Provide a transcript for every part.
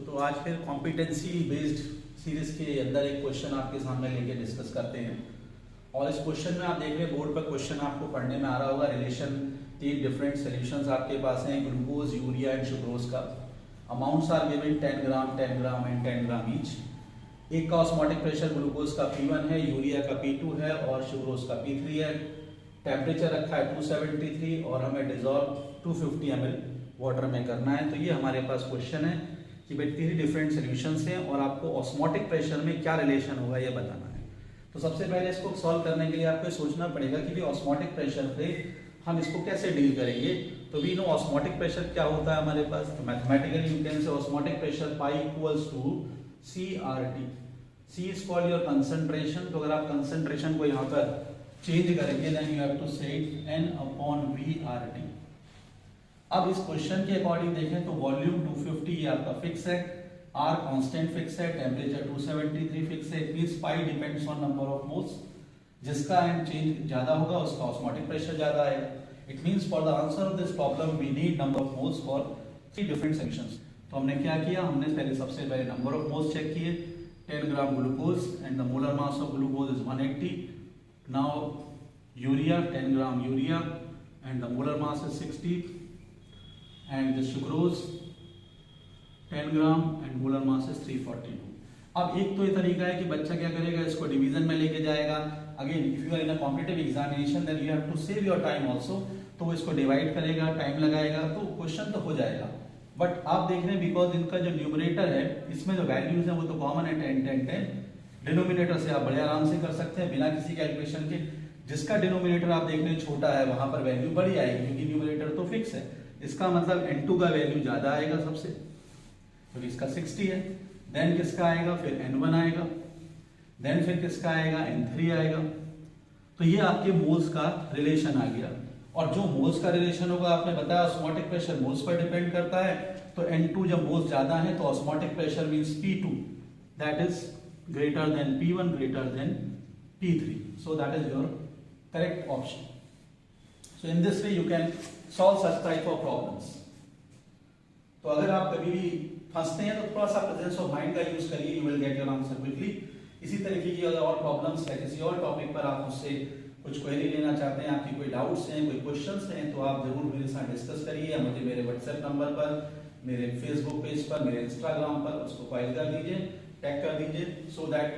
बच्चों, तो आज फिर कॉम्पिटेंसी बेस्ड सीरीज के अंदर एक क्वेश्चन आपके सामने लेके डिस्कस करते हैं। और इस क्वेश्चन में आप देख रहे हैं बोर्ड पर क्वेश्चन आपको पढ़ने में आ रहा होगा। रिलेशन 3 डिफरेंट सॉल्यूशंस आपके पास हैं, ग्लूकोज, यूरिया एंड सुक्रोज का। Amounts are given 10 gram and 10 gram each. एक का ऑस्मोटिक प्रेशर ग्लूकोज का P1 है, यूरिया का P2 है और सुक्रोज का P3 है। टेम्परेचर रखा है 273 और हमें डिजॉल्व 250 ml वाटर में करना है। तो ये हमारे पास क्वेश्चन है कि भाई 3 डिफरेंट सॉल्यूशंस हैं और आपको ऑस्मोटिक प्रेशर में क्या रिलेशन होगा ये बताना है। तो सबसे पहले इसको सॉल्व करने के लिए आपको सोचना पड़ेगा कि भाई ऑस्मोटिक प्रेशर पे हम इसको कैसे डील करेंगे। तो वी नो ऑस्मोटिक प्रेशर क्या होता है हमारे पास। तो mathematically you can say osmotic pressure pi equals to CRT। C is called your concentration. तो अगर आप कंसंट्रेशन को यहाँ पर चेंज करेंगे देन यू हैव टू से N/VRT। अब इस क्वेश्चन के अकॉर्डिंग देखें तो वॉल्यूम 250 ये आपका फिक्स है, R कांस्टेंट फिक्स है, टेम्परेचर 273 फिक्स है। It means pi depends on number of moles. जिसका एंड चेंज ज्यादा होगा उसका ऑस्मोटिक प्रेशर ज्यादा आएगा। It means for the answer of this problem we need number of moles for 3 different solutions. तो हमने क्या किया, हमने पहले सबसे पहले नंबर ऑफ मोल्स चेक किए। 10 gram glucose and the molar mass of glucose is 180। Now urea 10 gram urea and the molar mass is 60 and the sucrose 10 gram and molar mass is 342। अब एक तो ये तरीका है कि बच्चा क्या करेगा, इसको डिवीजन में लेके जाएगा। Again if you are in a competitive examination then you have to save your time also. तो वो इसको डिवाइड करेगा, टाइम लगाएगा, तो क्वेश्चन तो हो जाएगा। बट आप देख रहे हैं बिकॉज इनका जो न्यूमरेटर है इसमें जो वैल्यूज है वो तो कॉमन है 10 10 10। डिनोमिनेटर से आप बड़े आराम से कर सकते हैं बिना किसी कैलकुलेशन के। जिसका डिनोमिनेटर आप देख रहे हैं छोटा है वहां पर वैल्यू बड़ी आएगी क्योंकि न्यूमरेटर तो फिक्स है। इसका मतलब N2 का वैल्यू ज्यादा आएगा सबसे, क्योंकि इसका 60 है। देन किसका आएगा, फिर N1 आएगा। देन फिर किसका आएगा, N3 आएगा। तो ये आपके मोल्स का रिलेशन आ गया। और जो मोल्स का रिलेशन होगा आपने बताया osmotic pressure moles per depend करता है। तो N2 जब मोल्स ज्यादा है तो osmotic pressure means P2 that is greater than P1 greater than P3। So that is your correct option. So in this way you can solve such type of problems। तो अगर आप कभी भी फंसते हैं तो थोड़ा सा प्रेजेंस ऑफ माइंड का यूज करिए, you will get your answer quickly। इसी तरीके की अगर और प्रॉब्लम्स है किसी और टॉपिक पर आप मुझसे कुछ क्वेरी लेना चाहते हैं, आपकी कोई डाउट्स हैं, कोई क्वेश्चंस हैं, तो आप जरूर मेरे साथ डिस्कस करिए। या मुझे मेरे व्हाट्सएप नंबर पर, मेरे फेसबुक पेज पर, मेरे इंस्टाग्राम पर उसको फाइल कर दीजिए, टैग कर दीजिए so that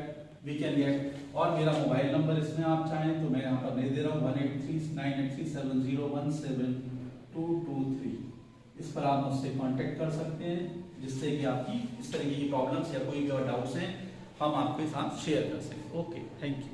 we can get. और मेरा मोबाइल नंबर इसमें आप चाहें तो मैं यहाँ पर दे दे रहा हूँ 1839837017223। इस पर आप मुझसे कांटेक्ट कर सकते हैं जिससे कि आपकी इस तरीके की प्रॉब्लम्स या कोई भी और डाउट्स हैं हम आपके साथ शेयर कर सकें। Okay, thank you.